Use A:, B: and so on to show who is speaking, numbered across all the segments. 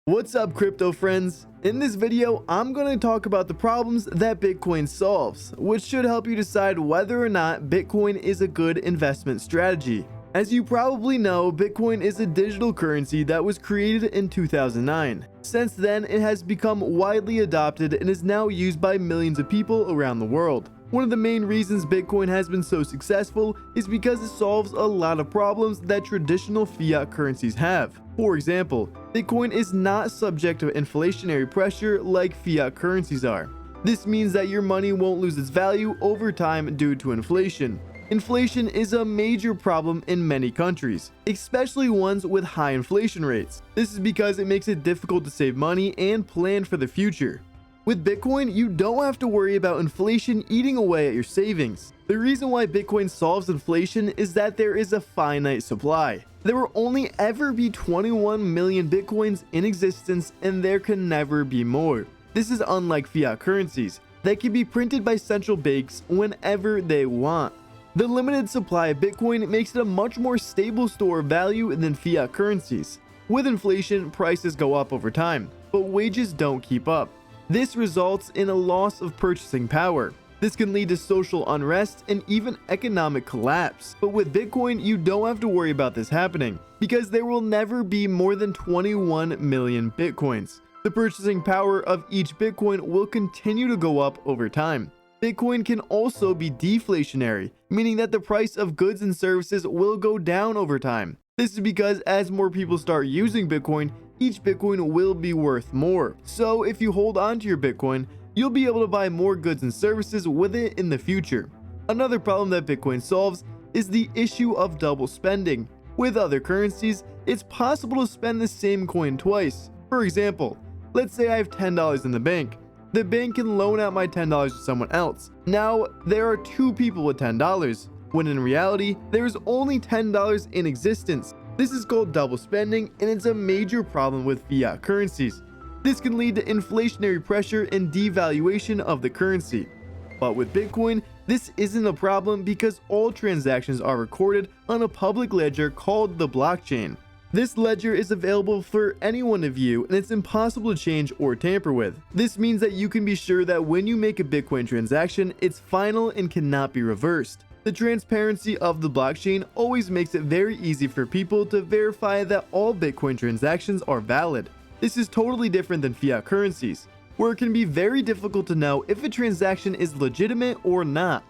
A: What's up, crypto friends? In this video, I'm going to talk about the problems that Bitcoin solves, which should help you decide whether or not Bitcoin is a good investment strategy. As you probably know, Bitcoin is a digital currency that was created in 2009. Since then, it has become widely adopted and is now used by millions of people around the world. One of the main reasons Bitcoin has been so successful is because it solves a lot of problems that traditional fiat currencies have. For example, Bitcoin is not subject to inflationary pressure like fiat currencies are. This means that your money won't lose its value over time due to inflation. Inflation is a major problem in many countries, especially ones with high inflation rates. This is because it makes it difficult to save money and plan for the future. With Bitcoin, you don't have to worry about inflation eating away at your savings. The reason why Bitcoin solves inflation is that there is a finite supply. There will only ever be 21 million Bitcoins in existence, and there can never be more. This is unlike fiat currencies that can be printed by central banks whenever they want. The limited supply of Bitcoin makes it a much more stable store of value than fiat currencies. With inflation, prices go up over time, but wages don't keep up. This results in a loss of purchasing power. This can lead to social unrest and even economic collapse. But with Bitcoin, you don't have to worry about this happening because there will never be more than 21 million Bitcoins. The purchasing power of each Bitcoin will continue to go up over time. Bitcoin can also be deflationary, meaning that the price of goods and services will go down over time. This is because as more people start using Bitcoin, each Bitcoin will be worth more. So if you hold on to your Bitcoin, you'll be able to buy more goods and services with it in the future. Another problem that Bitcoin solves is the issue of double spending. With other currencies, it's possible to spend the same coin twice. For example, let's say I have $10 in the bank. The bank can loan out my $10 to someone else. Now, there are two people with $10, when in reality, there's only $10 in existence. This is called double spending, and it's a major problem with fiat currencies. This can lead to inflationary pressure and devaluation of the currency. But with Bitcoin, this isn't a problem because all transactions are recorded on a public ledger called the blockchain. This ledger is available for anyone to view, and it's impossible to change or tamper with. This means that you can be sure that when you make a Bitcoin transaction, it's final and cannot be reversed. The transparency of the blockchain always makes it very easy for people to verify that all Bitcoin transactions are valid. This is totally different than fiat currencies, where it can be very difficult to know if a transaction is legitimate or not.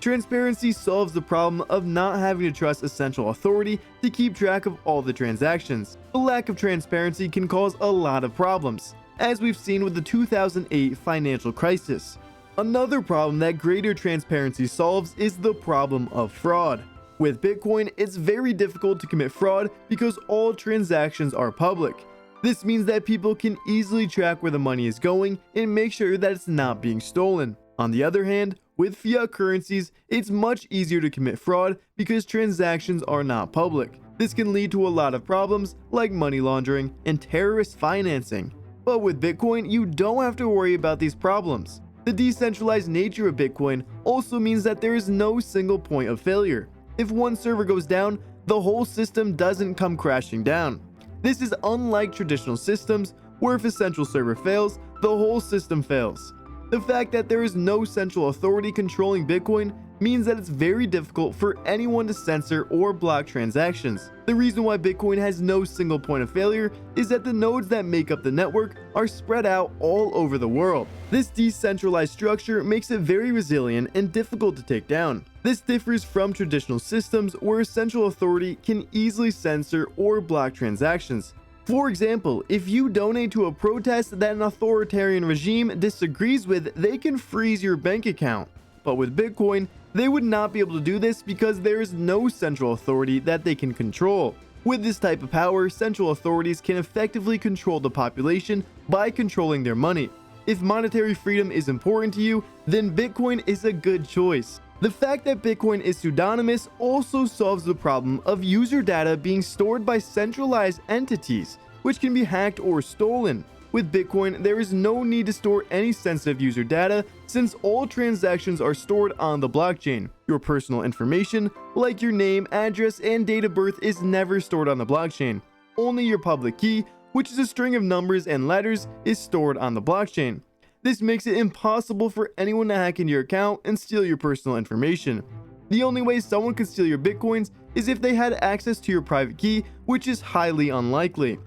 A: Transparency solves the problem of not having to trust a central authority to keep track of all the transactions. The lack of transparency can cause a lot of problems, as we've seen with the 2008 financial crisis. Another problem that greater transparency solves is the problem of fraud. With Bitcoin, it's very difficult to commit fraud because all transactions are public. This means that people can easily track where the money is going and make sure that it's not being stolen. On the other hand, with fiat currencies, it's much easier to commit fraud because transactions are not public. This can lead to a lot of problems like money laundering and terrorist financing. But with Bitcoin, you don't have to worry about these problems. The decentralized nature of Bitcoin also means that there is no single point of failure. If one server goes down, the whole system doesn't come crashing down. This is unlike traditional systems where if a central server fails, the whole system fails. The fact that there is no central authority controlling Bitcoin means that it's very difficult for anyone to censor or block transactions. The reason why Bitcoin has no single point of failure is that the nodes that make up the network are spread out all over the world. This decentralized structure makes it very resilient and difficult to take down. This differs from traditional systems where a central authority can easily censor or block transactions. For example, if you donate to a protest that an authoritarian regime disagrees with, they can freeze your bank account. But with Bitcoin, they would not be able to do this because there is no central authority that they can control. With this type of power, central authorities can effectively control the population by controlling their money. If monetary freedom is important to you, then Bitcoin is a good choice. The fact that Bitcoin is pseudonymous also solves the problem of user data being stored by centralized entities, which can be hacked or stolen. With Bitcoin, there is no need to store any sensitive user data since all transactions are stored on the blockchain. Your personal information, like your name, address, and date of birth, is never stored on the blockchain. Only your public key, which is a string of numbers and letters, is stored on the blockchain. This makes it impossible for anyone to hack into your account and steal your personal information. The only way someone could steal your bitcoins is if they had access to your private key, which is highly unlikely.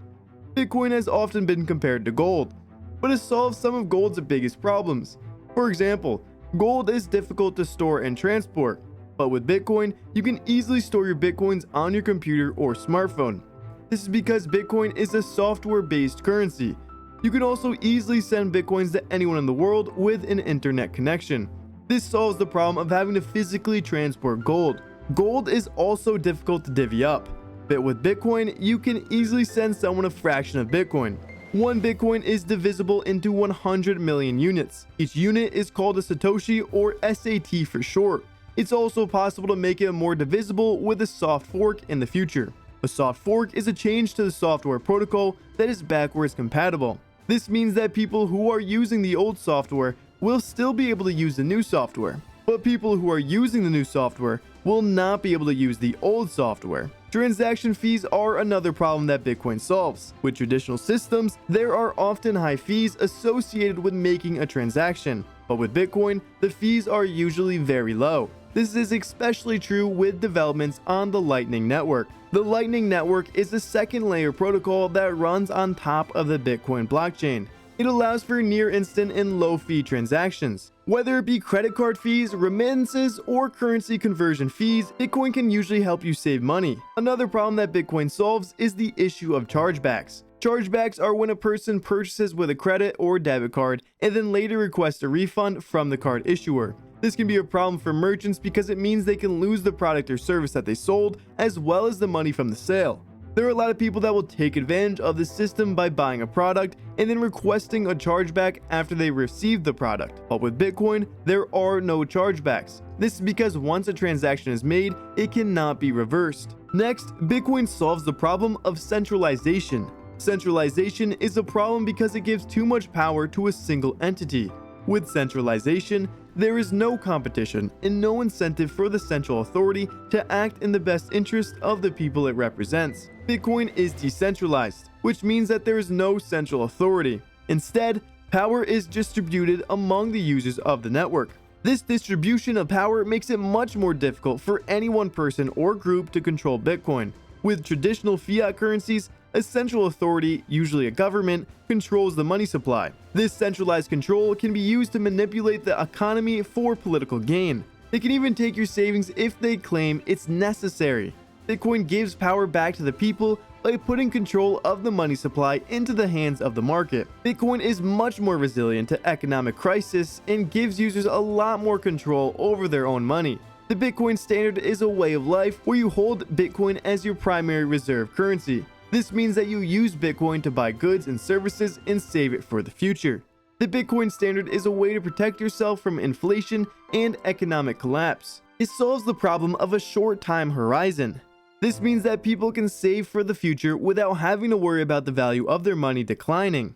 A: Bitcoin has often been compared to gold, but it solves some of gold's biggest problems. For example, gold is difficult to store and transport, but with Bitcoin, you can easily store your bitcoins on your computer or smartphone. This is because Bitcoin is a software-based currency. You can also easily send bitcoins to anyone in the world with an internet connection. This solves the problem of having to physically transport gold. Gold is also difficult to divvy up, but with Bitcoin, you can easily send someone a fraction of Bitcoin. One Bitcoin is divisible into 100 million units. Each unit is called a Satoshi, or SAT for short. It's also possible to make it more divisible with a soft fork in the future. A soft fork is a change to the software protocol that is backwards compatible. This means that people who are using the old software will still be able to use the new software, but people who are using the new software will not be able to use the old software. Transaction fees are another problem that Bitcoin solves. With traditional systems, there are often high fees associated with making a transaction, but with Bitcoin, the fees are usually very low. This is especially true with developments on the Lightning Network. The Lightning Network is a second layer protocol that runs on top of the Bitcoin blockchain. It allows for near instant and low fee transactions. Whether it be credit card fees, remittances, or currency conversion fees, Bitcoin can usually help you save money. Another problem that Bitcoin solves is the issue of chargebacks. Chargebacks are when a person purchases with a credit or debit card and then later requests a refund from the card issuer. This can be a problem for merchants because it means they can lose the product or service that they sold, as well as the money from the sale. There are a lot of people that will take advantage of the system by buying a product and then requesting a chargeback after they receive the product. But with Bitcoin, there are no chargebacks. This is because once a transaction is made, it cannot be reversed. Next, Bitcoin solves the problem of centralization. Centralization is a problem because it gives too much power to a single entity. With centralization, there is no competition and no incentive for the central authority to act in the best interest of the people it represents. Bitcoin is decentralized, which means that there is no central authority. Instead, power is distributed among the users of the network. This distribution of power makes it much more difficult for any one person or group to control Bitcoin. With traditional fiat currencies, a central authority, usually a government, controls the money supply. This centralized control can be used to manipulate the economy for political gain. They can even take your savings if they claim it's necessary. Bitcoin gives power back to the people by putting control of the money supply into the hands of the market. Bitcoin is much more resilient to economic crisis and gives users a lot more control over their own money. The Bitcoin standard is a way of life where you hold Bitcoin as your primary reserve currency. This means that you use Bitcoin to buy goods and services and save it for the future. The Bitcoin standard is a way to protect yourself from inflation and economic collapse. It solves the problem of a short time horizon. This means that people can save for the future without having to worry about the value of their money declining.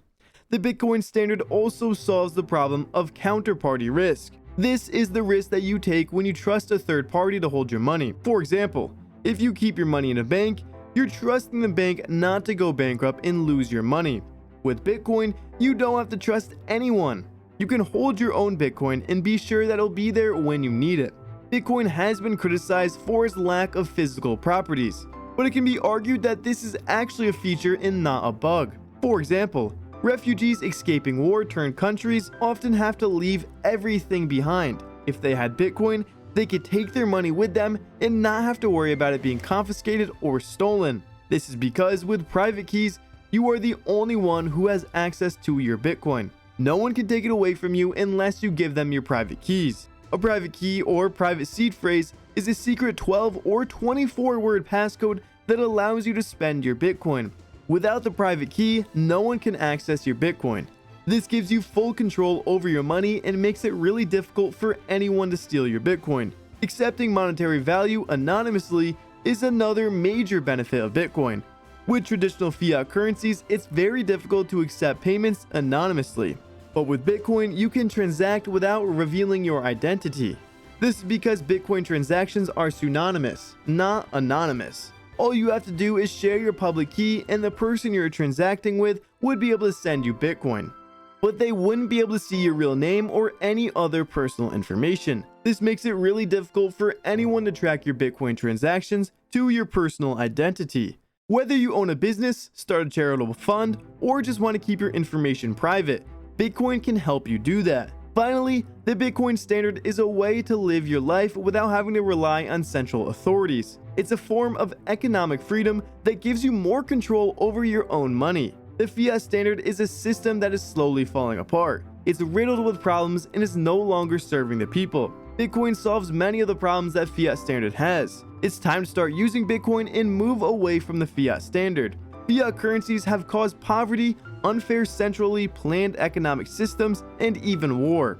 A: The Bitcoin standard also solves the problem of counterparty risk. This is the risk that you take when you trust a third party to hold your money. For example, if you keep your money in a bank, you're trusting the bank not to go bankrupt and lose your money. With Bitcoin, you don't have to trust anyone. You can hold your own Bitcoin and be sure that it'll be there when you need it. Bitcoin has been criticized for its lack of physical properties, but it can be argued that this is actually a feature and not a bug. For example, refugees escaping war-torn countries often have to leave everything behind. If they had Bitcoin, they could take their money with them and not have to worry about it being confiscated or stolen. This is because with private keys, you are the only one who has access to your Bitcoin. No one can take it away from you unless you give them your private keys. A private key or private seed phrase is a secret 12 or 24 word passcode that allows you to spend your Bitcoin. Without the private key, no one can access your Bitcoin. This gives you full control over your money and makes it really difficult for anyone to steal your Bitcoin. Accepting monetary value anonymously is another major benefit of Bitcoin. With traditional fiat currencies, it's very difficult to accept payments anonymously. But with Bitcoin, you can transact without revealing your identity. This is because Bitcoin transactions are pseudonymous, not anonymous. All you have to do is share your public key and the person you're transacting with would be able to send you Bitcoin. But they wouldn't be able to see your real name or any other personal information. This makes it really difficult for anyone to track your Bitcoin transactions to your personal identity. Whether you own a business, start a charitable fund, or just want to keep your information private, Bitcoin can help you do that. Finally, the Bitcoin standard is a way to live your life without having to rely on central authorities. It's a form of economic freedom that gives you more control over your own money. The Fiat standard is a system that is slowly falling apart. It's riddled with problems and is no longer serving the people. Bitcoin solves many of the problems that Fiat standard has. It's time to start using Bitcoin and move away from the Fiat standard. Fiat currencies have caused poverty, unfair centrally planned economic systems, and even war.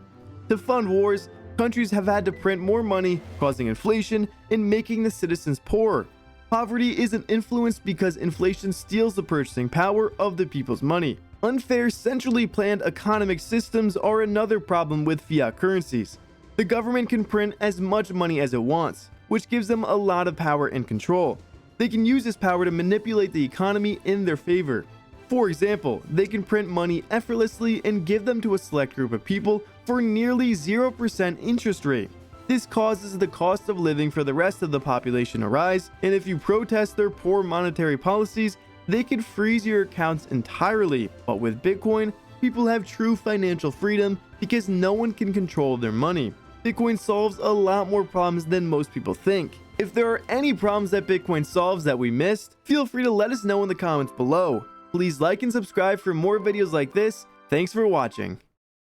A: To fund wars, countries have had to print more money, causing inflation and making the citizens poorer. Poverty isn't influenced because inflation steals the purchasing power of the people's money. Unfair, centrally planned economic systems are another problem with fiat currencies. The government can print as much money as it wants, which gives them a lot of power and control. They can use this power to manipulate the economy in their favor. For example, they can print money effortlessly and give them to a select group of people for nearly 0% interest rate. This causes the cost of living for the rest of the population to rise, and if you protest their poor monetary policies, they can freeze your accounts entirely. But with Bitcoin, people have true financial freedom because no one can control their money. Bitcoin solves a lot more problems than most people think. If there are any problems that Bitcoin solves that we missed, feel free to let us know in the comments below. Please like and subscribe for more videos like this. Thanks for watching.